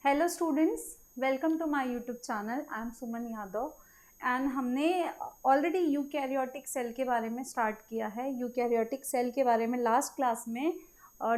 Hello students, welcome to my YouTube channel. I am Suman Yadav and हमने already eukaryotic cell के बारे में start किया है। यूकैरियोटिक सेल के बारे में लास्ट क्लास में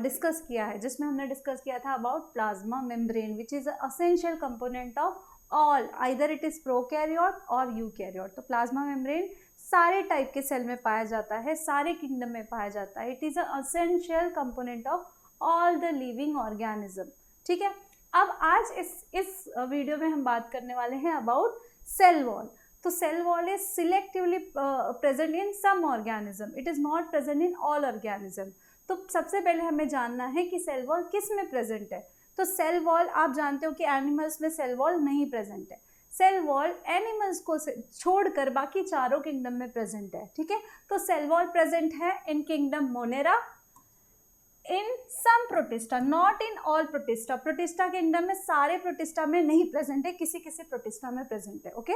डिस्कस किया है, जिसमें हमने डिस्कस किया था about plasma membrane which is essential component of all, either it is prokaryote और यूकैरियोट। तो प्लाज्मा मेम्ब्रेन सारे टाइप के सेल में पाया जाता है, सारे किंगडम में पाया जाता है। It is a essential component of all the living organism. ठीक है, अब आज इस वीडियो में हम बात करने वाले हैं अबाउट सेल वॉल। तो cell wall is selectively present in some organism, it is not present in all organism. तो सबसे पहले हमें जानना है कि सेल वॉल किस में प्रेजेंट है। तो सेल वॉल आप जानते हो कि एनिमल्स में सेल वॉल नहीं प्रेजेंट है। सेल वॉल एनिमल्स को छोड़कर बाकी चारों किंगडम में प्रेजेंट है। ठीक है, तो सेल वॉल प्रेजेंट है in kingdom Monera, in some Protista, not in all Protista. Protista kingdom में सारे प्रोटिस्टा में नहीं प्रेजेंट है, किसी किसी प्रोटिस्टा में प्रेजेंट है। ओके,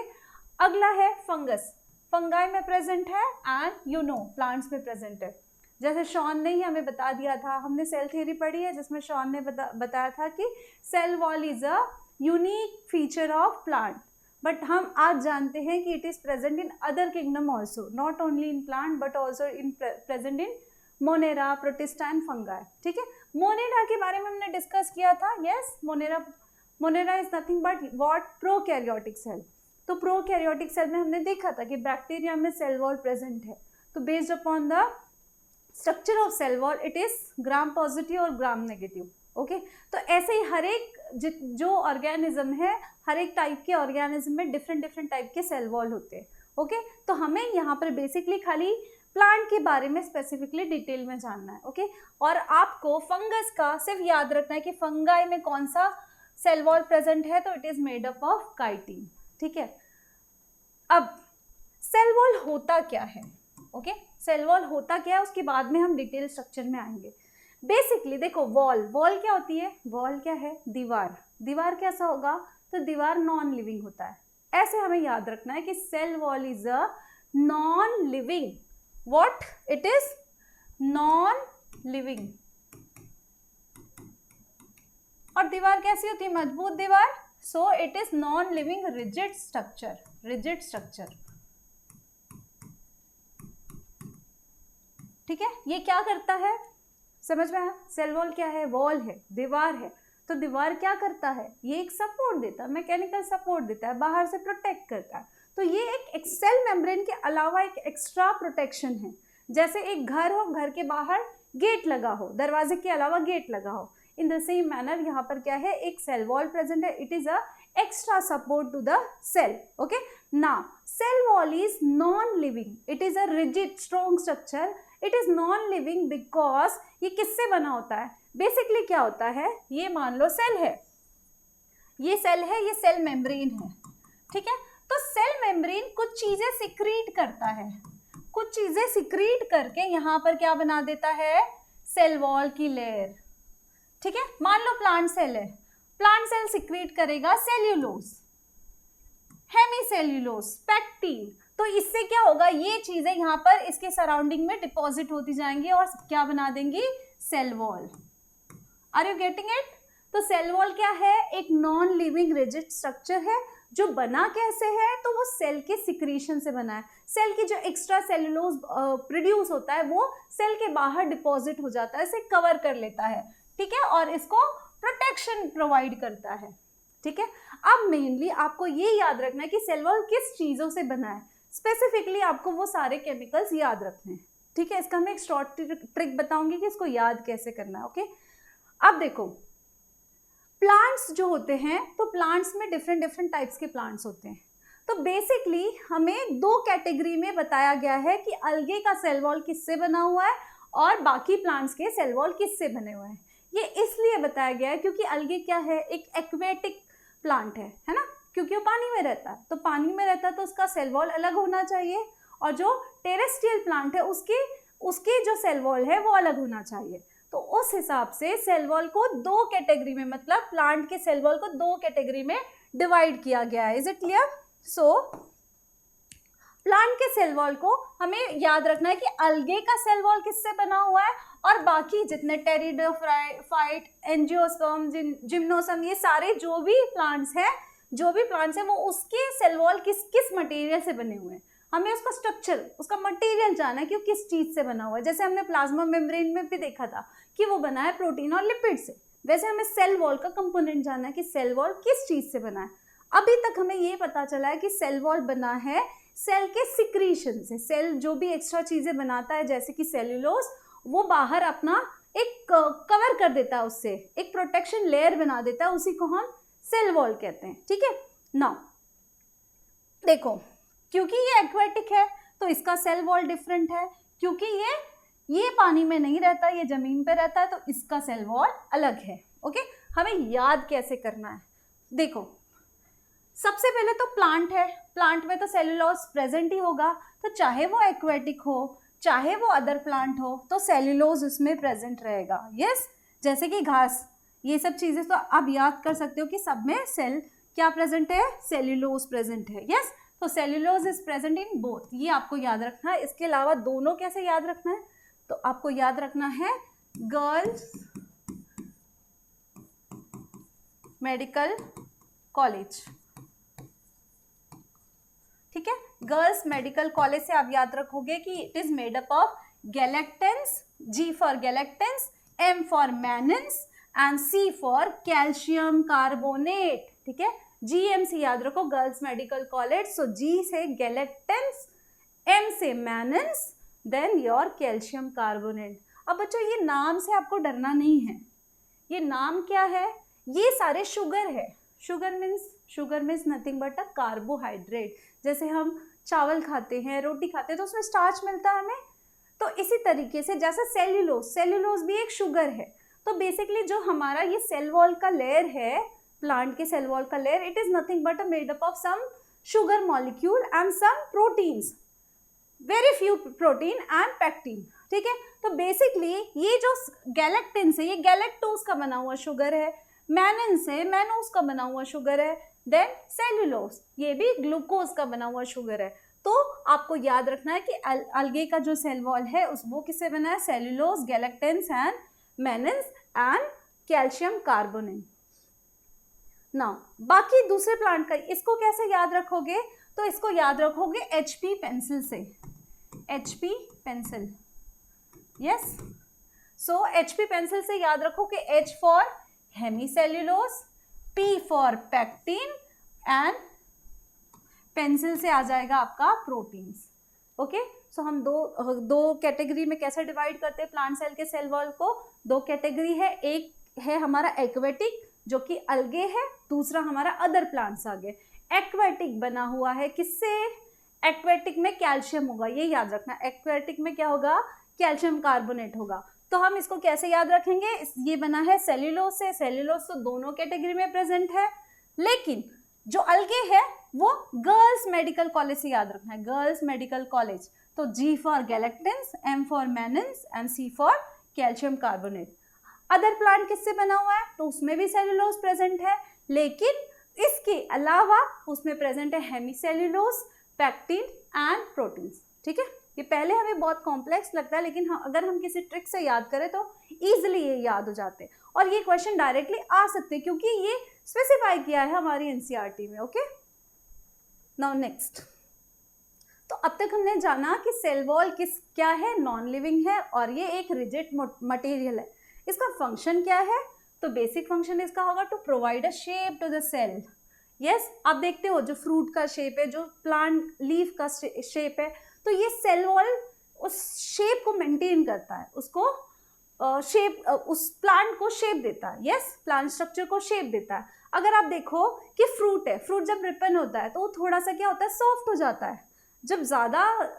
अगला है फंगस, फंगाई में प्रेजेंट है एंड प्लांट्स में प्रेजेंट है। जैसे शॉन ने ही हमें बता दिया था, हमने सेल थ्योरी पढ़ी है जिसमें शॉन ने बताया था कि cell wall is a unique feature of plant, but हम आज जानते हैं कि it is present in other kingdom also, not only in plant but also in present in Monera, Protista and fungi. ठीक है, मोनेरा के बारे में हमने डिस्कस किया था। Yes, Monera is nothing but what, prokaryotic cell. तो प्रोकैरियोटिक सेल में हमने देखा था कि बैक्टीरिया में सेल वॉल प्रेजेंट है। तो based upon the structure of cell wall it is gram positive और ग्राम नेगेटिव। ओके, तो ऐसे ही हर एक जो ऑर्गेनिज्म है, हर एक टाइप के ऑर्गेनिज्म में डिफरेंट टाइप के सेल वॉल होते हैं। ओके, तो हमें यहाँ पर बेसिकली खाली प्लांट के बारे में स्पेसिफिकली डिटेल में जानना है। ओके, और आपको फंगस का सिर्फ याद रखना है कि फंगाई में कौन सा सेल वॉल प्रेजेंट है, तो it is made up of chitin. ठीक है, अब सेल वॉल होता क्या है। ओके, सेल वॉल होता क्या है उसके बाद में हम डिटेल स्ट्रक्चर में आएंगे। बेसिकली देखो, वॉल क्या होती है, वॉल क्या है, दीवार। दीवार कैसा होगा, तो दीवार नॉन लिविंग होता है। ऐसे हमें याद रखना है कि cell wall is a non living, what it is non-living। और दीवार कैसी होती है, मजबूत दीवार। So it is non living rigid structure, rigid structure. ठीक है, ये क्या करता है, समझ में आया। सेल वॉल क्या है, वॉल है, दीवार है। तो दीवार क्या करता है, ये एक सपोर्ट देता है, मैकेनिकल सपोर्ट देता है, बाहर से प्रोटेक्ट करता है। तो ये एक सेल मेम्ब्रेन के अलावा एक एक्स्ट्रा प्रोटेक्शन है। जैसे एक घर हो, घर के बाहर गेट लगा हो, दरवाजे के अलावा गेट लगा हो, इन द सेम मैनर यहाँ पर क्या है, एक सेल वॉल प्रेजेंट है। It is a extra support to the cell. Okay, now cell wall is non living, it is a rigid strong structure. It is non living because ये किससे बना होता है, बेसिकली क्या होता है, ये मान लो सेल है, ये सेल है, ये सेल मेम्ब्रेन है। ठीक है, तो सेल मेम्ब्रेन कुछ चीजें सिक्रीट करता है, कुछ चीजें सिक्रीट करके यहाँ पर क्या बना देता है, सेल वॉल की लेयर। ठीक है, मान लो प्लांट सेल है, प्लांट सेल सिक्रीट करेगा सेल्यूलोज, हेमीसेल्यूलोज, पेक्टिन। तो इससे क्या होगा, ये चीजें यहाँ पर इसके सराउंडिंग में डिपॉजिट होती जाएंगी और क्या बना देंगी, cell wall. Are you getting it. तो सेल वॉल क्या है, एक नॉन लिविंग रिजिड स्ट्रक्चर है जो बना कैसे है, तो वो सेल के सिक्रीशन से बना है। सेल की जो एक्स्ट्रा सेल्यूलोज प्रोड्यूस होता है वो सेल के बाहर डिपॉजिट हो जाता है, इसे कवर कर लेता है। ठीक है, और इसको प्रोटेक्शन प्रोवाइड करता है। ठीक है, अब मेनली आपको ये याद रखना है कि सेल वॉल किस चीजों से बना है, स्पेसिफिकली आपको वो सारे केमिकल्स याद रखने हैं। ठीक है, इसका मैं एक शॉर्ट ट्रिक बताऊंगी कि इसको याद कैसे करना है। ओके, अब देखो, प्लांट्स जो होते हैं, तो प्लांट्स में डिफरेंट टाइप्स के प्लांट्स होते हैं। तो बेसिकली हमें दो कैटेगरी में बताया गया है कि अलगे का सेल वॉल किससे बना हुआ है और बाकी प्लांट्स के सेल वॉल किससे बने हुए हैं। ये इसलिए बताया गया है क्योंकि अलगे क्या है, एक एक्वेटिक प्लांट है ना, क्योंकि वो पानी में रहता है। तो पानी में रहता है तो उसका सेल वॉल अलग होना चाहिए, और जो टेरेस्ट्रियल प्लांट है उसके जो सेल वॉल है वो अलग होना चाहिए। तो उस हिसाब से सेल वॉल को दो कैटेगरी में, मतलब प्लांट के सेल वॉल को दो कैटेगरी में डिवाइड किया गया है। Is it clear. So plant के सेल वॉल को हमें याद रखना है कि अलगे का सेल वॉल किससे बना हुआ है और बाकी जितने टेरिडोफाइट, एंजियोस्पर्म, जिम्नोसम, ये सारे जो भी प्लांट्स हैं वो उसके सेल वॉल किस मटेरियल से बने हुए हैं, हमें उसका स्ट्रक्चर, उसका मटेरियल जानना है कि वो किस चीज से बना हुआ है। जैसे हमने प्लाज्मा मेम्ब्रेन में भी देखा था कि वो बना है प्रोटीन और लिपिड से, वैसे हमें सेल वॉल का कंपोनेंट जानना है कि सेल वॉल किस चीज से बना है। अभी तक हमें ये पता चला है कि सेल वॉल बना है सेल के सिक्रीशन से। सेल जो भी एक्स्ट्रा चीजें बनाता है जैसे कि सेल्यूलोज, वो बाहर अपना एक कवर कर देता है, उससे एक प्रोटेक्शन लेयर बना देता है, उसी को हम सेल वॉल कहते हैं। ठीक है, नाउ देखो, क्योंकि ये एक्वेटिक है तो इसका सेल वॉल डिफरेंट है, क्योंकि ये पानी में नहीं रहता, ये जमीन पे रहता है, तो इसका सेल वॉल अलग है। ओके, हमें याद कैसे करना है, देखो सबसे पहले तो प्लांट है, प्लांट में तो सेल्यूलोज प्रेजेंट ही होगा, तो चाहे वो एक्वेटिक हो चाहे वो अदर प्लांट हो तो सेल्यूलोज उसमें प्रेजेंट रहेगा। यस, जैसे कि घास, ये सब चीजें तो आप याद कर सकते हो कि सब में सेल क्या प्रेजेंट है, सेल्यूलोज प्रेजेंट है। यस, तो cellulose is present in both, ये आपको याद रखना है। इसके अलावा दोनों कैसे याद रखना है, तो आपको याद रखना है गर्ल्स मेडिकल कॉलेज। ठीक है, गर्ल्स मेडिकल कॉलेज से आप याद रखोगे कि it is made up of galactans, G for galactans, M for mannans and C for calcium carbonate. ठीक है, GM से याद रखो girls medical college. So G से गैलेक्टेंस, M से mannans, then your calcium carbonate. अब बच्चों ये नाम से आपको डरना नहीं है, ये नाम क्या है, ये सारे शुगर है। Sugar means nothing but a carbohydrate. जैसे हम चावल खाते हैं, रोटी खाते हैं तो उसमें स्टार्च मिलता है हमें, तो इसी तरीके से जैसे सेल्यूलोज भी एक शुगर है। तो बेसिकली जो हमारा ये सेल वॉल का लेयर है, प्लांट के सेल वॉल का layer, it is nothing but a made up of some sugar molecule and some proteins, very few protein and pectin. ठीक है, तो बेसिकली ये जो गैलेक्टिन है ये गैलेक्टोज का बना हुआ शुगर है, मैनेंस है मैनोज का बना हुआ शुगर है, देन सेल्यूलोज ये भी ग्लूकोज का बना हुआ शुगर है। तो आपको याद रखना है कि अलगे का जो सेल वॉल है उस वो किससे बना है, cellulose, galactans and mannans and calcium carbonate. Now बाकी दूसरे प्लांट का इसको कैसे याद रखोगे, तो इसको याद रखोगे HP पेंसिल से, HP पेंसिल। यस, सो HP पेंसिल से याद रखो कि H for hemicellulose, P for pectin and pencil से आ जाएगा आपका प्रोटीन्स। ओके, सो हम दो कैटेगरी में कैसे डिवाइड करते हैं प्लांट सेल के सेल वॉल को, दो कैटेगरी है, एक है हमारा एक्वेटिक जो कि अलगे है, दूसरा हमारा अदर प्लांट्स आ गए। एक्वेटिक बना हुआ है किससे, एक्वेटिक में कैल्शियम होगा, ये याद रखना, एक्वेटिक में क्या होगा, कैल्शियम कार्बोनेट होगा। तो हम इसको कैसे याद रखेंगे, ये बना है सेल्यूलोज से, सेल्यूलोज तो दोनों कैटेगरी में प्रेजेंट है, लेकिन जो अलगे है वो गर्ल्स मेडिकल कॉलेज से याद रखना है, गर्ल्स मेडिकल कॉलेज। तो G for galactans, M for mannans and C for calcium carbonate. Other plant किससे बना हुआ है, तो उसमें भी सेल्यूलोज प्रेजेंट है, लेकिन इसके अलावा उसमें प्रेजेंट है हेमीसेल्यूलोज, पैक्टिन एंड प्रोटीन्स। ठीक है, ये पहले हमें बहुत कॉम्प्लेक्स लगता है, लेकिन अगर हम किसी ट्रिक से याद करें तो इजीली ये याद हो जाते हैं, और ये क्वेश्चन डायरेक्टली आ सकते हैं क्योंकि ये स्पेसिफाई किया है हमारी एनसीईआरटी में। ओके, नाउ नेक्स्ट, तो अब तक हमने जाना कि सेल वॉल क्या है, नॉन लिविंग है और ये एक रिजिड मटेरियल है। इसका फंक्शन क्या है, तो बेसिक फंक्शन इसका होगा to provide a shape to the cell. Yes, आप देखते हो जो फ्रूट का शेप है, जो प्लांट लीफ का शेप है, तो ये सेल वॉल उस शेप को मेंटेन करता है, उसको उस प्लांट को शेप देता है। यस, प्लांट स्ट्रक्चर को शेप देता है। अगर आप देखो कि फ्रूट है, फ्रूट जब रिपन होता है तो वो थोड़ा सा क्या होता है, सॉफ्ट हो जाता है, जब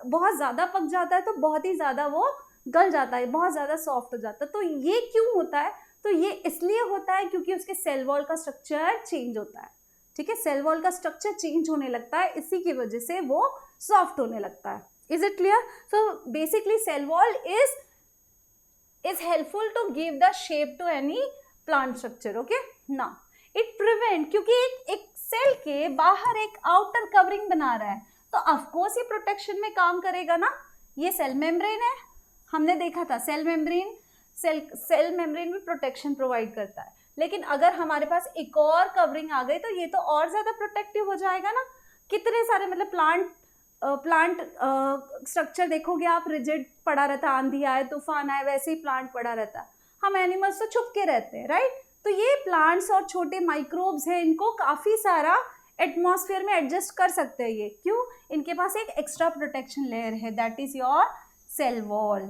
बहुत ज़्यादा पक जाता है तो बहुत ही ज़्यादा वो गल जाता है, बहुत ज़्यादा सॉफ्ट हो जाता है। तो ये क्यों होता है, तो ये इसलिए होता है क्योंकि उसके सेल वॉल का स्ट्रक्चर चेंज होता है। ठीक है, सेल वॉल का स्ट्रक्चर चेंज होने लगता है, इसी की वजह से वो सॉफ्ट होने लगता है। Is it clear? So basically cell wall is helpful to give the shape to any plant structure. Okay, now it prevent, क्योंकि एक सेल के बाहर एक आउटर कवरिंग बना रहा है तो ऑफकोर्स ये प्रोटेक्शन में काम करेगा ना। ये सेल मेम्ब्रेन है, हमने देखा था सेल मेम्ब्रेन सेल मेम्ब्रेन में प्रोटेक्शन प्रोवाइड करता है, लेकिन अगर हमारे पास एक और कवरिंग आ गई तो ये तो और ज्यादा प्रोटेक्टिव हो जाएगा ना। कितने सारे मतलब प्लांट स्ट्रक्चर देखोगे आप, रिजिड पड़ा रहता, आंधी आए तूफान आए वैसे ही प्लांट पड़ा रहता। हम एनिमल्स तो छुप के रहते हैं, राइट। तो ये प्लांट्स और छोटे माइक्रोब्स हैं, इनको काफी सारा एटमॉस्फेयर में एडजस्ट कर सकते हैं ये। क्यों? इनके पास एक एक्स्ट्रा प्रोटेक्शन लेयर है, that is your cell wall.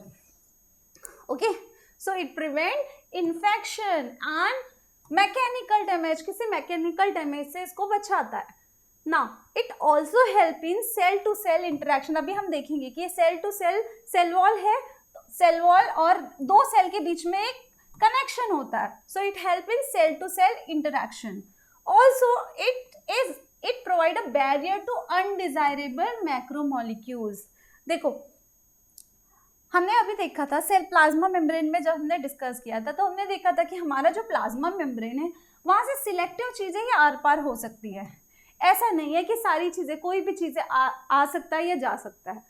Okay, so it prevent infection and mechanical damage, किसी मैकेनिकल डैमेज से इसको बचाता है। Now it also help in cell to cell interaction. अभी हम देखेंगे कि ये सेल टू सेल वॉल है, सेल वॉल और दो सेल के बीच में एक कनेक्शन होता है। So it help in cell to cell interaction. Also it provide a barrier to undesirable macromolecules. देखो, हमने अभी देखा था सेल प्लाज्मा मेम्ब्रेन में, जब हमने डिस्कस किया था तो हमने देखा था कि हमारा जो प्लाज्मा मेम्ब्रेन है वहां से सिलेक्टिव चीजें ही आर पार हो सकती है। ऐसा नहीं है कि सारी चीजें, कोई भी चीजें आ सकता है या जा सकता है।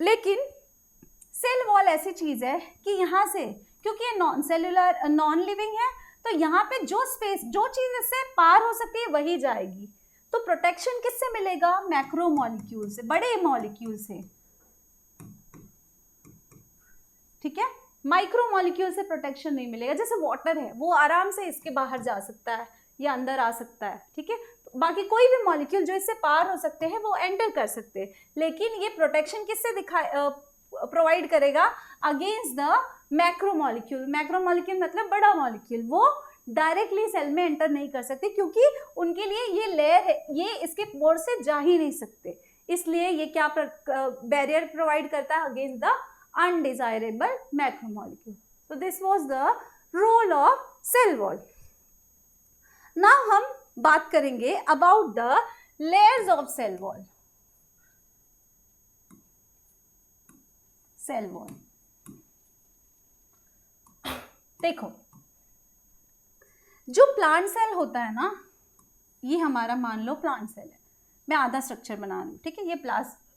लेकिन सेल वॉल ऐसी चीज है कि यहाँ से, क्योंकि ये नॉन सेलुलर नॉन लिविंग है, तो यहाँ पे जो स्पेस, जो चीज इससे पार हो सकती है वही जाएगी। तो प्रोटेक्शन किससे मिलेगा? मैक्रो मॉलिक्यूल से, बड़े मॉलिक्यूल से। ठीक है, माइक्रो मॉलिक्यूल से प्रोटेक्शन नहीं मिलेगा। जैसे वाटर है, वो आराम से इसके बाहर जा सकता है या अंदर आ सकता है, ठीक है। बाकी कोई भी मॉलिक्यूल जो इससे पार हो सकते हैं वो एंटर कर सकते हैं, लेकिन ये प्रोटेक्शन किससे प्रोवाइड करेगा? Against the macro molecule. Macro molecule मतलब बड़ा मॉलिक्यूल, वो डायरेक्टली सेल में एंटर नहीं कर सकते, क्योंकि उनके लिए ये लेयर है, ये इसके पोर से जा ही नहीं सकते। इसलिए ये क्या बैरियर प्रोवाइड करता है? Against the undesirable macromolecule. So this was the role of cell wall. Now हम बात करेंगे about the layers of cell wall. Cell wall. देखो, जो प्लांट सेल होता है ना, ये हमारा मान लो प्लांट सेल है, मैं आधा स्ट्रक्चर बना रही हूँ, ठीक है।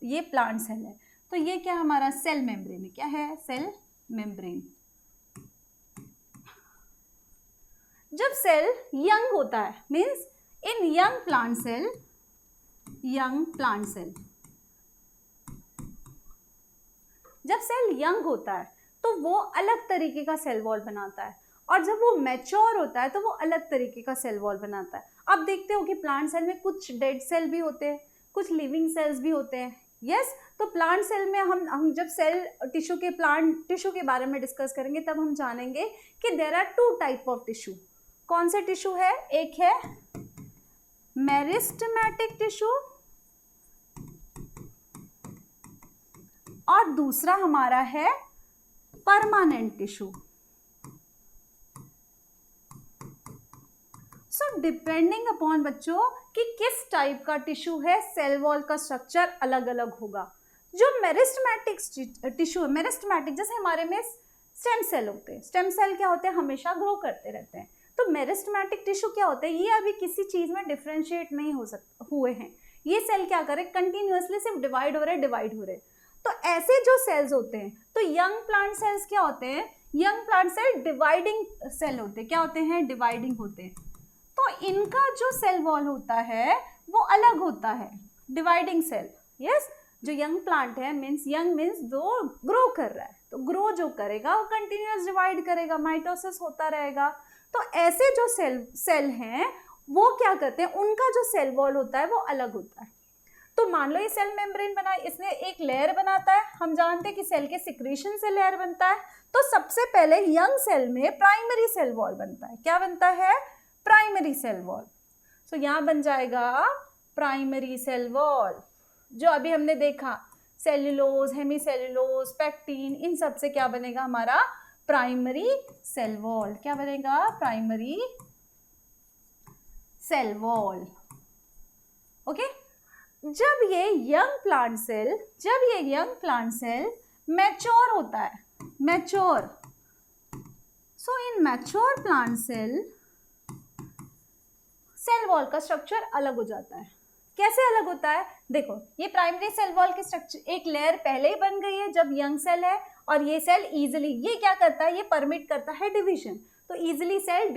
ये प्लांट सेल है, तो ये क्या हमारा सेल मेम्ब्रेन है। क्या है? Cell membrane. जब सेल यंग होता है, means in young plant cell, जब सेल यंग होता है तो वो अलग तरीके का सेल वॉल बनाता है, और जब वो मैच्योर होता है तो वो अलग तरीके का सेल वॉल बनाता है। आप देखते हो कि प्लांट सेल में कुछ डेड सेल भी होते हैं, कुछ लिविंग सेल्स भी होते हैं। यस, तो प्लांट सेल में हम जब सेल टिश्यू के प्लांट टिश्यू के बारे में डिस्कस करेंगे तब हम जानेंगे कि there are two type of tissue. कौन से टिश्यू है? एक है मेरिस्टेमेटिक टिश्यू और दूसरा हमारा है permanent tissue. So depending upon बच्चों कि किस टाइप का टिश्यू है, सेल वॉल का स्ट्रक्चर अलग अलग होगा। जो मेरिस्टेमेटिक टिश्यू है, मेरिस्टेमेटिक जैसे हमारे में स्टेम सेल होते हैं। स्टेम सेल क्या होते हैं? हमेशा ग्रो करते रहते हैं। तो मेरिस्टेमेटिक टिश्यू क्या होते हैं? ये अभी किसी चीज में डिफ्रेंशिएट नहीं हुए हैं। ये सेल क्या करे? कंटिन्यूअसली सिर्फ डिवाइड हो रहे। तो ऐसे जो सेल्स होते हैं, तो यंग प्लांट सेल्स क्या होते हैं? Young plant cell dividing cell होते हैं। क्या होते हैं? डिवाइडिंग होते हैं। तो इनका जो सेल वॉल होता है वो अलग होता है, डिवाइडिंग सेल। यस, जो यंग प्लांट है, मीन्स यंग मीन्स जो ग्रो कर रहा है, तो ग्रो जो करेगा वो कंटिन्यूअस डिवाइड करेगा, माइटोसिस होता रहेगा। तो ऐसे जो सेल हैं वो क्या करते हैं? उनका जो सेल वॉल होता है वो अलग होता है। तो मान लो ये सेल मेम्ब्रेन बना, इसने एक लेयर बनाता है। हम जानते हैं कि सेल के सिक्रीशन से लेयर बनता है। तो सबसे पहले यंग सेल में प्राइमरी सेल वॉल बनता है। क्या बनता है? Primary cell wall. सो यहाँ बन जाएगा प्राइमरी सेल वॉल। जो अभी हमने देखा सेल्यूलोज, हेमीसेल्यूलोज, पेक्टिन, इन सब से क्या बनेगा? हमारा प्राइमरी सेल वॉल। क्या बनेगा? Primary cell wall. ओके, जब ये यंग प्लांट सेल मैच्योर होता है, mature, so in mature plant cell wall का स्ट्रक्चर अलग हो जाता है। कैसे अलग होता है? देखो, ये प्राइमरी सेल वॉल की स्ट्रक्चर एक लेयर पहले ही बन गई है जब यंग सेल है, और ये सेल इजिली, ये क्या करता है, ये परमिट करता है डिवीजन, तो इजिली सेल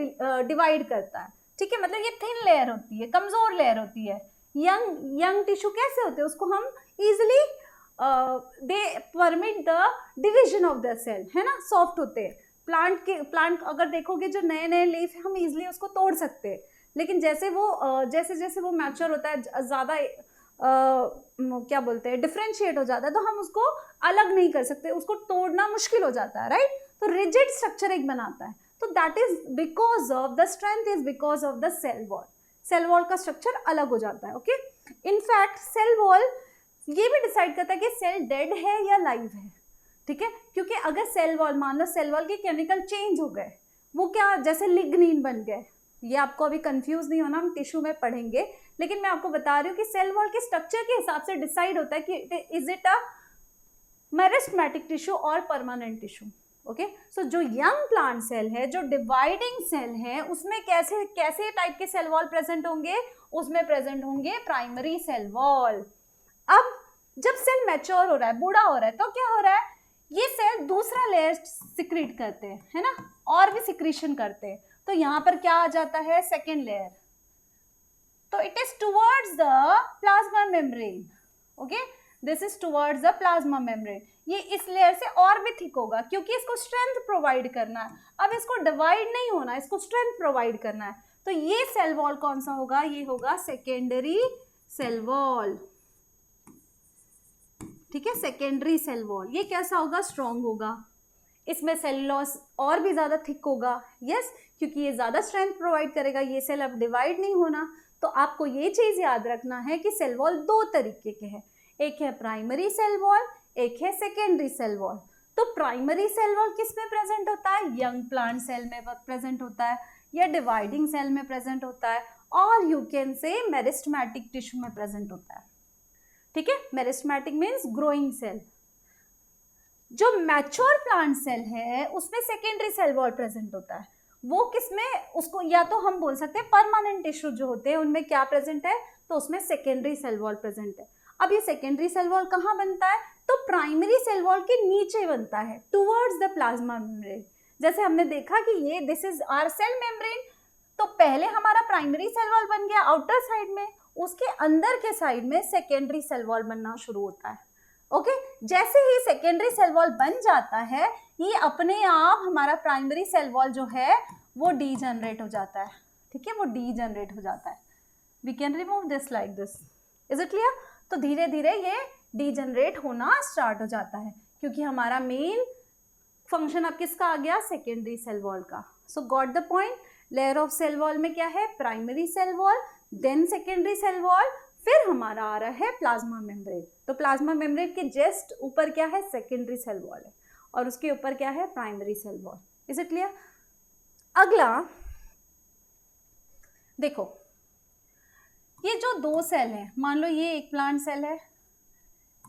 डिवाइड करता है, ठीक है। मतलब ये थिन लेयर होती है, कमजोर लेयर होती है। यंग टिश्यू कैसे होते हैं, उसको हम easily they permit the division of the cell, है ना, सॉफ्ट होते हैं। प्लांट अगर देखोगे जो नए नए लीफ है, हम इजिली उसको तोड़ सकते हैं, लेकिन जैसे वो मैच्योर होता है, ज़्यादा क्या बोलते हैं, डिफरेंशिएट हो जाता है, तो हम उसको अलग नहीं कर सकते, उसको तोड़ना मुश्किल हो जाता है, राइट। तो रिजिड स्ट्रक्चर एक बनाता है, तो that is because of the strength is because of the cell wall. Cell wall का स्ट्रक्चर अलग हो जाता है, ओके। इनफैक्ट सेल वॉल ये भी डिसाइड करता है कि सेल डेड है या लाइव है, ठीक है। क्योंकि अगर सेल वॉल, मान लो सेल वॉल के केमिकल चेंज हो गए, वो क्या, जैसे लिग्निन बन गए, ये आपको अभी कंफ्यूज नहीं होना, हम टिश्यू में पढ़ेंगे, लेकिन मैं आपको बता रही हूँ कि सेल वॉल के स्ट्रक्चर के हिसाब से डिसाइड होता है कि is it a meristematic tissue और परमानेंट टिश्यू, ओके। सो जो यंग प्लांट सेल है, जो डिवाइडिंग सेल है, उसमें कैसे कैसे टाइप के सेल वॉल प्रेजेंट होंगे, उसमें प्रेजेंट होंगे प्राइमरी सेल वॉल। अब जब सेल मैच्योर हो रहा है, बूढ़ा हो रहा है, तो क्या हो रहा है, ये सेल दूसरा लेयर सिक्रीट करते हैं, है ना, और भी सिक्रीशन करते हैं, तो यहाँ पर क्या आ जाता है, सेकेंड लेयर, तो it is towards the plasma membrane, okay, this is towards the plasma membrane. ये इस लेयर से और भी थिक होगा, क्योंकि इसको स्ट्रेंथ प्रोवाइड करना है, अब इसको डिवाइड नहीं होना, इसको स्ट्रेंथ प्रोवाइड करना है, तो ये सेल वॉल कौन सा होगा, ये होगा सेकेंडरी सेल वॉल, ठीक है, सेकेंडरी सेल वॉल। ये कैसा होगा, स्ट्रॉन्ग होगा, इसमें सेलुलोज और भी ज्यादा थिक होगा, यस, क्योंकि ये ज्यादा स्ट्रेंथ प्रोवाइड करेगा, ये सेल अब डिवाइड नहीं होना। तो आपको ये चीज याद रखना है कि सेल वॉल दो तरीके के हैं, एक है प्राइमरी सेल वॉल, एक है सेकेंडरी सेल वॉल। तो प्राइमरी सेल वॉल किस में प्रेजेंट होता है, यंग प्लांट सेल में प्रेजेंट होता है, या डिवाइडिंग सेल में प्रेजेंट होता है, और you can say meristematic tissue में प्रेजेंट होता है, ठीक है। Meristematic means growing cell. जो मैच्योर प्लांट सेल है उसमें सेकेंडरी सेल वॉल प्रेजेंट होता है, वो किसमें, उसको या तो हम बोल सकते हैं परमानेंट टिश्यू जो होते हैं उनमें क्या प्रेजेंट है, तो उसमें सेकेंडरी सेल वॉल प्रेजेंट है। अब ये सेकेंडरी सेल वॉल कहाँ बनता है, तो प्राइमरी सेल वॉल के नीचे बनता है, टुवर्ड्स द प्लाज्मा मेम्ब्रेन। जैसे हमने देखा कि ये this is our cell membrane, तो पहले हमारा प्राइमरी सेल वॉल बन गया आउटर साइड में, उसके अंदर के साइड में सेकेंडरी सेल वॉल बनना शुरू होता है, ओके। जैसे ही सेकेंडरी सेल वॉल बन जाता है, ये अपने आप हमारा प्राइमरी सेल वॉल जो है वो डीजनरेट हो जाता है, ठीक है, वो डीजनरेट हो जाता है। We can remove this like this, is it clear. तो धीरे धीरे ये डीजनरेट होना स्टार्ट हो जाता है, क्योंकि हमारा मेन फंक्शन अब किसका आ गया, सेकेंडरी सेल वॉल का। So got the point. Layer of cell wall में क्या है, primary cell wall, then secondary cell wall, फिर हमारा आ रहा है प्लाज्मा मेम्ब्रेन। तो प्लाज्मा मेम्ब्रेन के जस्ट ऊपर क्या है, सेकेंडरी सेल वॉल है, और उसके ऊपर क्या है, primary cell wall. Is it clear. अगला देखो, ये जो दो सेल है, मान लो ये एक प्लांट सेल है,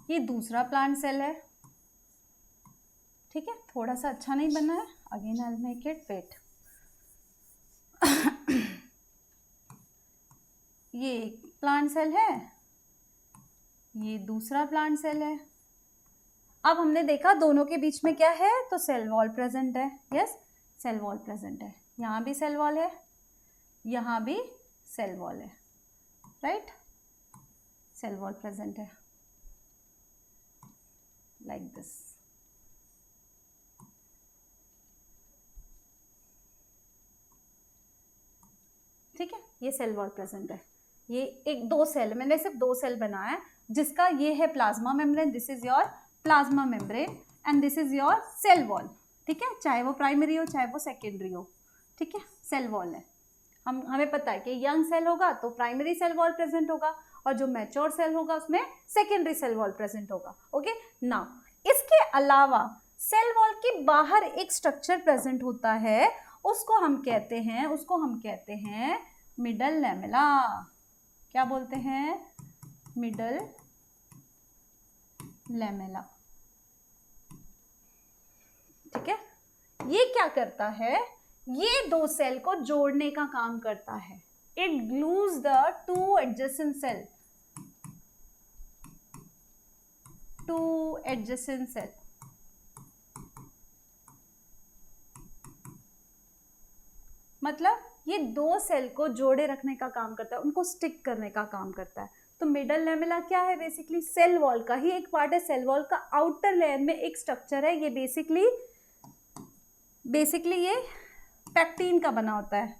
ये दूसरा प्लांट सेल है, ठीक है, थोड़ा सा अच्छा नहीं बना है, again I will make it wait. ये एक प्लांट सेल है, ये दूसरा प्लांट सेल है। अब हमने देखा दोनों के बीच में क्या है, तो सेल वॉल प्रेजेंट है, यस, सेल वॉल प्रेजेंट है, यहाँ भी सेल वॉल है, यहाँ भी सेल वॉल है, राइट, सेल वॉल प्रेजेंट है लाइक दिस। ठीक है, ये सेल वॉल प्रेजेंट है, ये एक दो सेल, मैंने सिर्फ दो सेल बनाया है, जिसका ये है plasma membrane, this is your plasma membrane and this is your cell wall, ठीक है, चाहे वो प्राइमरी हो चाहे वो सेकेंडरी हो, ठीक है, सेल वॉल है। हमें पता है कि यंग सेल होगा तो प्राइमरी सेल वॉल प्रेजेंट होगा, और जो मैच्योर सेल होगा उसमें सेकेंडरी सेल वॉल प्रेजेंट होगा, ओके। नाउ इसके अलावा सेल वॉल के बाहर एक स्ट्रक्चर प्रेजेंट होता है, उसको हम कहते हैं मिडल लैमेला। क्या बोलते हैं, मिडल लैमेला, ठीक है। ये क्या करता है, ये दो सेल को जोड़ने का काम करता है, it glues the two adjacent cell, मतलब ये दो सेल को जोड़े रखने का काम करता है, उनको स्टिक करने का काम करता है। तो मिडल लेमेला क्या है? बेसिकली सेल वॉल का ही एक पार्ट है। सेल वॉल का आउटर लेयर में एक स्ट्रक्चर है, ये बेसिकली ये पैक्टीन का बना होता है,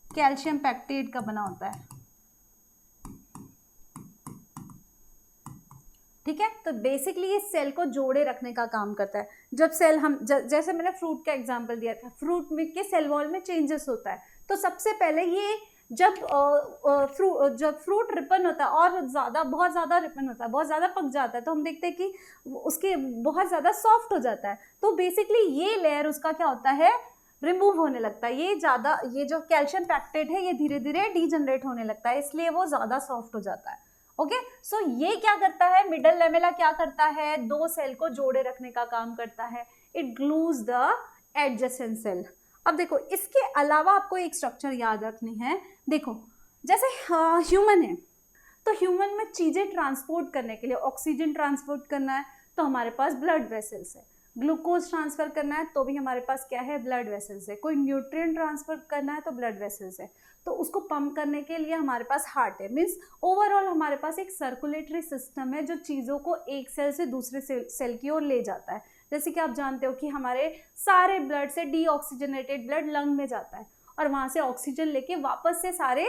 कैल्शियम पैक्टेट का बना होता है। ठीक है, तो बेसिकली ये सेल को जोड़े रखने का काम करता है। जब सेल हम जैसे मैंने फ्रूट का एग्जांपल दिया था, फ्रूट में के सेल वॉल में चेंजेस होता है। तो सबसे पहले ये जब फ्रूट रिपन होता है और बहुत ज़्यादा रिपन होता है, बहुत ज़्यादा पक जाता है, तो हम देखते हैं कि उसके बहुत ज़्यादा सॉफ्ट हो जाता है। तो बेसिकली ये लेयर उसका क्या होता है? रिमूव होने लगता है। ये जो कैल्शियम पैक्टेट है ये धीरे धीरे डीजनरेट होने लगता है, इसलिए वो ज़्यादा सॉफ्ट हो जाता है। ओके, सो ये क्या करता है? मिडल लेमेला क्या करता है? दो सेल को जोड़े रखने का काम करता है। It glues the adjacent cell. अब देखो, इसके अलावा आपको एक स्ट्रक्चर याद रखनी है। देखो, जैसे ह्यूमन है, तो ह्यूमन में चीजें ट्रांसपोर्ट करने के लिए, ऑक्सीजन ट्रांसपोर्ट करना है तो हमारे पास ब्लड वेसल्स है, ग्लूकोज ट्रांसफर करना है तो भी हमारे पास क्या है? ब्लड वेसल्स है, कोई न्यूट्रिएंट ट्रांसफर करना है तो ब्लड वेसल्स है, तो उसको पंप करने के लिए हमारे पास हार्ट है। मीन्स ओवरऑल हमारे पास एक सर्कुलेटरी सिस्टम है जो चीज़ों को एक सेल से दूसरे सेल की ओर ले जाता है। जैसे कि आप जानते हो कि हमारे सारे ब्लड से डीऑक्सीजनेटेड ब्लड लंग में जाता है और वहाँ से ऑक्सीजन लेके वापस से सारे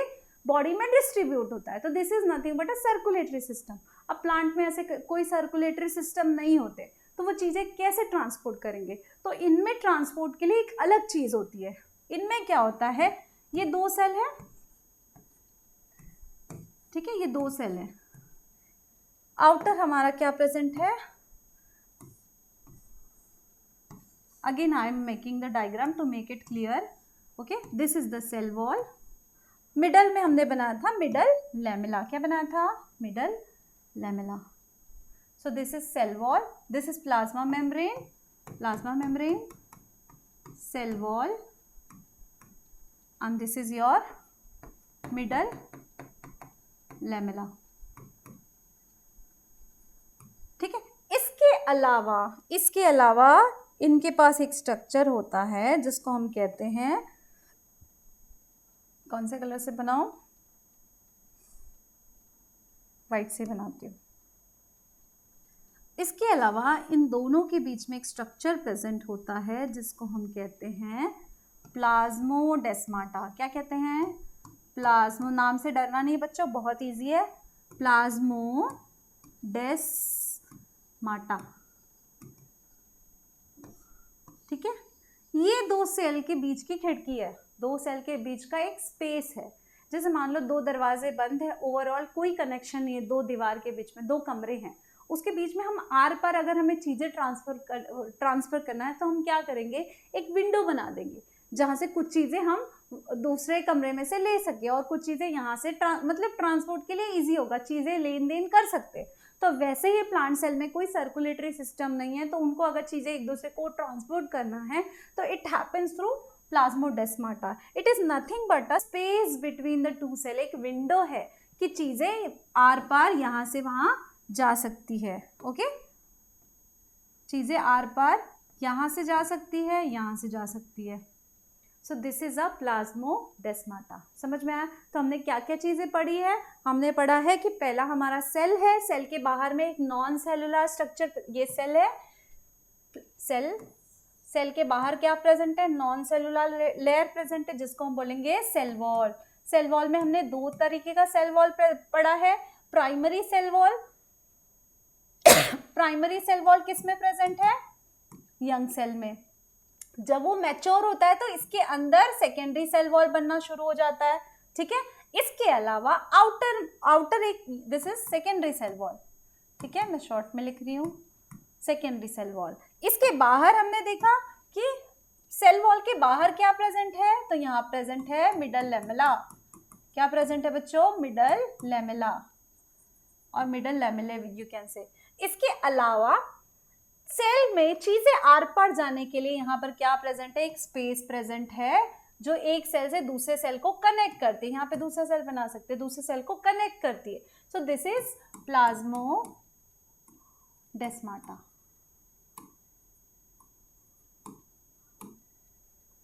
बॉडी में डिस्ट्रीब्यूट होता है। तो this is nothing but a circulatory system. अब प्लांट में ऐसे कोई सर्कुलेटरी सिस्टम नहीं होते, तो वो चीज़ें कैसे ट्रांसपोर्ट करेंगे? तो इनमें ट्रांसपोर्ट के लिए एक अलग चीज़ होती है। इनमें क्या होता है? ये दो सेल है, ठीक है, ये दो सेल है। आउटर हमारा क्या प्रेजेंट है? Again I am making the diagram to make it clear. Okay, this is the cell wall. Middle में हमने बनाया था मिडल लेमेला। क्या बनाया था? Middle lamella. So this is cell wall, this is plasma membrane, cell wall, and this is your middle lamella. ठीक है, इसके अलावा इनके पास एक स्ट्रक्चर होता है जिसको हम कहते हैं, कौन से कलर से बनाओ? वाइट से बनाती हूँ। इसके अलावा इन दोनों के बीच में एक स्ट्रक्चर प्रेजेंट होता है जिसको हम कहते हैं प्लाज्मोडेस्माटा। क्या कहते हैं? प्लाज्मो। नाम से डरना नहीं बच्चों, बहुत इजी है। प्लाज्मोडेस्माटा। ठीक है, ये दो सेल के बीच की खिड़की है, दो सेल के बीच का एक स्पेस है। जैसे मान लो दो दरवाजे बंद है, ओवरऑल कोई कनेक्शन नहीं है, दो दीवार के बीच में दो कमरे हैं, उसके बीच में हम आर पार अगर हमें चीज़ें ट्रांसफ़र करना है तो हम क्या करेंगे? एक विंडो बना देंगे जहाँ से कुछ चीज़ें हम दूसरे कमरे में से ले सके और कुछ चीज़ें यहाँ से मतलब ट्रांसपोर्ट के लिए इजी होगा, चीज़ें लेन देन कर सकते। तो वैसे ही प्लांट सेल में कोई सर्कुलेटरी सिस्टम नहीं है, तो उनको अगर चीज़ें एक दूसरे को ट्रांसपोर्ट करना है तो it happens through plasmodesmata. It is nothing but a space between the two cell. एक विंडो है कि चीज़ें आर पार यहाँ से वहाँ जा सकती है। ओके, चीजें आर पार यहां से जा सकती है, यहां से जा सकती है। So this is a plasmodesmata. समझ में आया? तो हमने क्या क्या चीजें पढ़ी है? हमने पढ़ा है कि पहला हमारा सेल है, सेल के बाहर में एक नॉन सेलुलर स्ट्रक्चर, ये सेल है, सेल के बाहर क्या प्रेजेंट है? नॉन सेलुलर लेयर प्रेजेंट है जिसको हम बोलेंगे सेल वॉल। सेल वॉल में हमने दो तरीके का सेल वॉल पढ़ा है। Primary cell wall, primary cell wall किस में प्रेजेंट है? यंग सेल में। जब वो मैच्योर होता है तो इसके अंदर सेकेंडरी सेल वॉल बनना शुरू हो जाता है। ठीक है, इसके अलावा आउटर एक, this is secondary cell wall. ठीक है, मैं शॉर्ट में लिख रही हूँ, सेकेंडरी सेल वॉल। इसके बाहर हमने देखा कि सेल वॉल के बाहर क्या प्रेजेंट है? तो यहाँ प्रेजेंट है मिडल लेमेला। क्या प्रेजेंट है बच्चों? मिडल लेमेला और मिडल लेमेले यू कैन से। इसके अलावा सेल में चीजें आर पार जाने के लिए यहाँ पर क्या प्रेजेंट है? एक स्पेस प्रेजेंट है जो एक सेल से दूसरे सेल को कनेक्ट करती है। यहाँ पे दूसरा सेल बना सकते हैं, दूसरे सेल को कनेक्ट करती है। So this is plasmodesmata.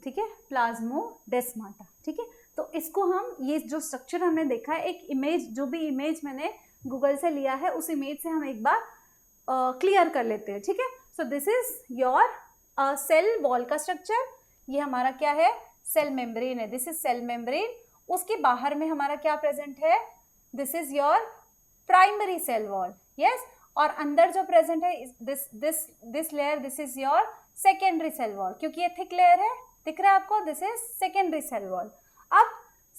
ठीक है, प्लाज्मोडेस्माटा। ठीक है, तो इसको हम, ये जो स्ट्रक्चर हमने देखा है, एक इमेज, जो भी इमेज मैंने गूगल से लिया है उस इमेज से हम एक बार क्लियर कर लेते हैं। ठीक है, so this is your cell wall का स्ट्रक्चर। ये हमारा क्या है, सेल मेम्ब्रेन है, दिस इज सेल मेम्ब्रेन। उसके बाहर में हमारा क्या प्रेजेंट है, this is your primary cell wall, yes. और अंदर जो प्रेजेंट है this layer, this is your secondary cell wall, क्योंकि ये थिक लेयर है, दिख रहा है आपको, this is secondary cell wall. अब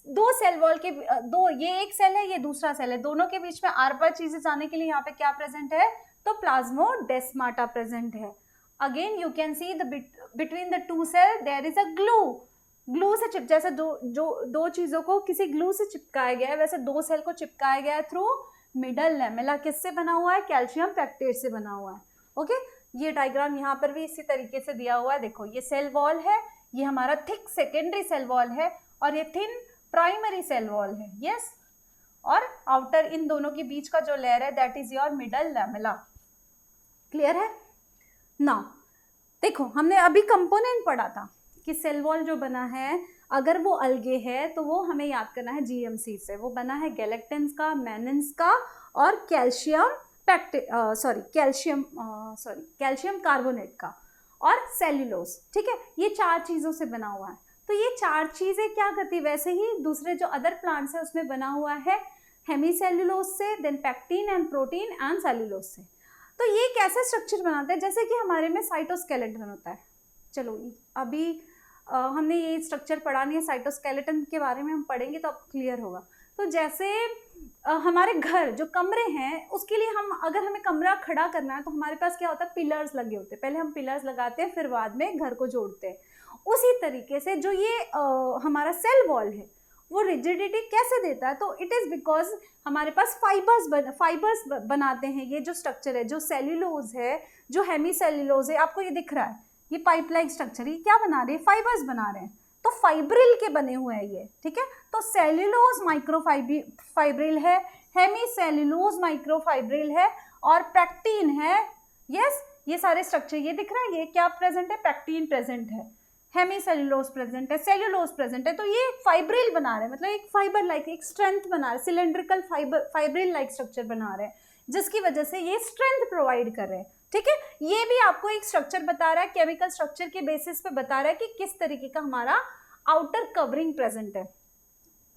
दो सेल वॉल के दो, ये एक सेल है, ये दूसरा सेल है, दोनों के बीच में आर पार चीजें जाने के लिए यहाँ पे क्या प्रेजेंट है, तो प्लाज्मोडेस्माटा प्रेजेंट है। Again you can see the between the two cell there is a glue से जैसे दो चीजों को किसी ग्लू से चिपकाया गया है, वैसे दो सेल को चिपकाया गया है थ्रू मिडल लैमेला। किससे बना हुआ है, कैल्शियम पैक्टेट से बना हुआ है। ओके, ये डायग्राम यहाँ पर भी इसी तरीके से दिया हुआ है। देखो, ये सेल वॉल है, ये हमारा थिक सेकेंडरी सेल वॉल है, और ये थिन प्राइमरी सेल वॉल है, यस। और आउटर, इन दोनों के बीच का जो लेयर है that is your middle lamella. Clear है ना। देखो, हमने अभी कंपोनेंट पढ़ा था कि सेल वॉल जो बना है, अगर वो अलगे है तो वो हमें याद करना है जीएमसी से। वो बना है गैलेक्टेंस का, मैनन्स का और कैल्शियम कार्बोनेट का और सेल्यूलोज। ठीक है, ये चार चीजों से बना हुआ है। तो ये चार चीजें क्या करती है, वैसे ही दूसरे जो अदर प्लांट्स है उसमें बना हुआ है हेमीसेल्यूलोज से, then pectin and protein and cellulose से। तो ये कैसे स्ट्रक्चर बनाते हैं, जैसे कि हमारे में साइटोस्केलेटन होता है। चलो, अभी हमने ये स्ट्रक्चर पढ़ा नहीं है, साइटोस्केलेटन के बारे में हम पढ़ेंगे तो अब क्लियर होगा। तो जैसे हमारे घर जो कमरे हैं, उसके लिए हम, अगर हमें कमरा खड़ा करना है तो हमारे पास क्या होता है, पिलर्स लगे होते हैं। पहले हम पिलर्स लगाते हैं, फिर बाद में घर को जोड़ते हैं। उसी तरीके से जो ये हमारा सेल वॉल है वो रिजिडिटी कैसे देता है, तो इट इज बिकॉज हमारे पास फाइबर्स बनाते हैं। ये जो स्ट्रक्चर है, जो सेल्यूलोज है, जो हेमीसेल्यूलोज है, आपको ये दिख रहा है, ये पाइप लाइक स्ट्रक्चर, ये क्या बना रहे हैं, फाइबर्स बना रहे हैं। तो फाइब्रिल के बने हुए हैं ये। ठीक है, तो सेल्यूलोज माइक्रोफाइब्रिल है, हेमीसेल्यूलोज माइक्रोफाइब्रिल है, और पैक्टीन है। यस, ये सारे स्ट्रक्चर ये दिख रहा है, ये क्या प्रेजेंट है, पैक्टीन प्रेजेंट है, हेमीसेल्यूलोज प्रेजेंट है, सेल्यूलोज प्रेजेंट है। तो ये फाइब्रिल बना रहे हैं, मतलब एक फाइबर लाइक, एक स्ट्रेंथ बना रहे हैं, सिलेंड्रिकल फाइब्रिल लाइक स्ट्रक्चर बना रहे हैं, जिसकी वजह से ये स्ट्रेंथ प्रोवाइड कर रहे हैं। ठीक है, ये भी आपको एक स्ट्रक्चर बता रहा है, केमिकल स्ट्रक्चर के बेसिस पे बता रहा है कि किस तरीके का हमारा आउटर कवरिंग प्रेजेंट है।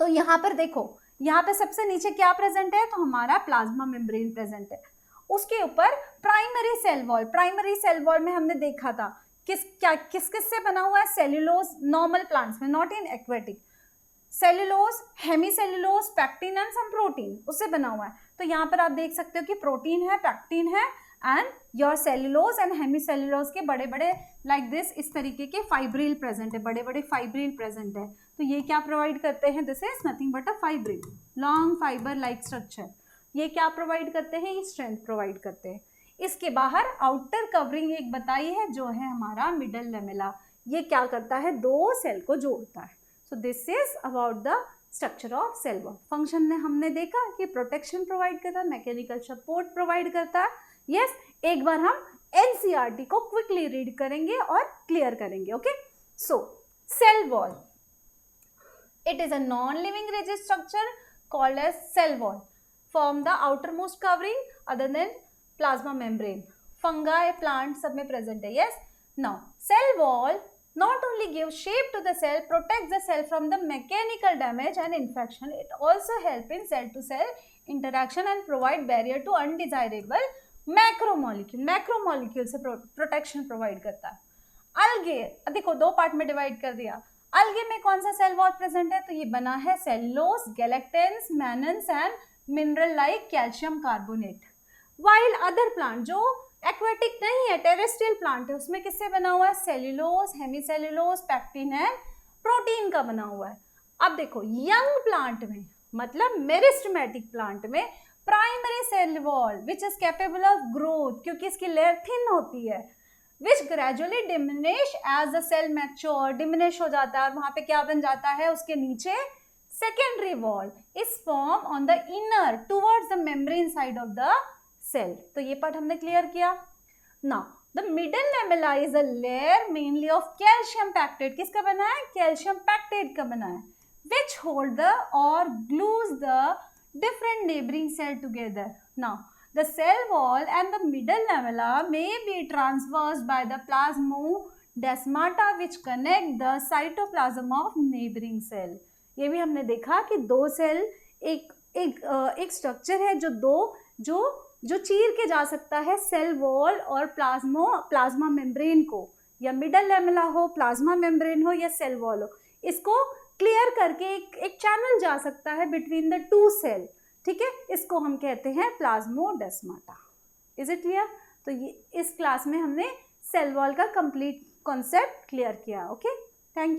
तो यहाँ पर देखो, यहाँ पे सबसे नीचे क्या प्रेजेंट है, तो हमारा प्लाज्मा मेम्ब्रेन प्रेजेंट है। उसके ऊपर primary cell wall, primary cell wall में हमने देखा था किस से बना हुआ है, सेल्यूलोज, नॉर्मल प्लांट्स में, not in aquatic, cellulose, hemicellulose, pectin and some protein, उससे बना हुआ है। तो यहाँ पर आप देख सकते हो कि प्रोटीन है, पैक्टीन है, and your cellulose and hemicellulose के बड़े बड़े लाइक दिस, इस तरीके के फाइब्रिल प्रेजेंट है, बड़े बड़े फाइब्रिल प्रेजेंट है। तो ये क्या प्रोवाइड करते हैं, this is nothing but a fibril, long fibre like structure. ये क्या प्रोवाइड करते हैं, ये स्ट्रेंथ प्रोवाइड करते हैं। इसके बाहर आउटर कवरिंग एक बताई है, जो है हमारा मिडल लैमेला। ये क्या करता है, दो सेल को जोड़ता है। So this is about the structure of cell wall. Function में हमने देखा कि प्रोटेक्शन प्रोवाइड करता है, मैकेनिकल सपोर्ट प्रोवाइड करता है। यस, एक बार हम एनसीईआरटी को क्विकली रीड करेंगे और क्लियर करेंगे। Okay, so cell wall, it is a non-living rigid structure called as cell wall, form the outermost covering other than plasma membrane. Fungi, plants सब में present है. Yes. Now, cell wall not only gives shape to the cell, protects the cell from the mechanical damage and infection. It also helps in cell-to-cell interaction and provide barrier to undesirable macromolecule. Macromolecule से protection provide करता है. अलगे, देखो दो part में divide कर दिया. अलगे में कौन सा सेल वॉल प्रेजेंट है, तो ये बना है cellulose, गैलेक्टेंस, mannans and mineral like calcium carbonate. While other plant जो एक्वेटिक नहीं है, टेरेस्ट्रियल प्लांट है, उसमें किससे बना हुआ है, cellulose, hemicellulose, pectin and protein का बना हुआ है. अब देखो यंग प्लांट में, मतलब मेरिस्टेमेटिक प्लांट में, primary cell wall which is capable of growth, क्योंकि इसकी लेयर थिन होती है, which gradually diminish as the cell mature, diminish हो जाता है और वहां पे क्या बन जाता है, उसके नीचे secondary wall is formed on the inner towards the membrane side of the cell. तो ये पार्ट हमने क्लियर किया. Now the middle lamella is a layer mainly of calcium pectate. किसका बना है? कैल्शियम पैक्टेट का बना है. विच होल्ड द और glues the different neighboring cell together. Now, the cell wall and the middle lamella may be traversed by the plasmodesmata which connect the cytoplasm of neighboring cell. ये भी हमने देखा कि दो सेल एक structure है जो चीर के जा सकता है सेल वॉल और प्लाज्मा मेम्ब्रेन को, या मिडल लेमेला हो, प्लाज्मा मेम्ब्रेन हो या सेल वॉल हो, इसको क्लियर करके एक चैनल जा सकता है बिटवीन द टू सेल. ठीक है, इसको हम कहते हैं प्लाज्मोडेस्माटा. Is it clear? तो ये इस क्लास में हमने सेल वॉल का कंप्लीट कॉन्सेप्ट क्लियर किया. ओके.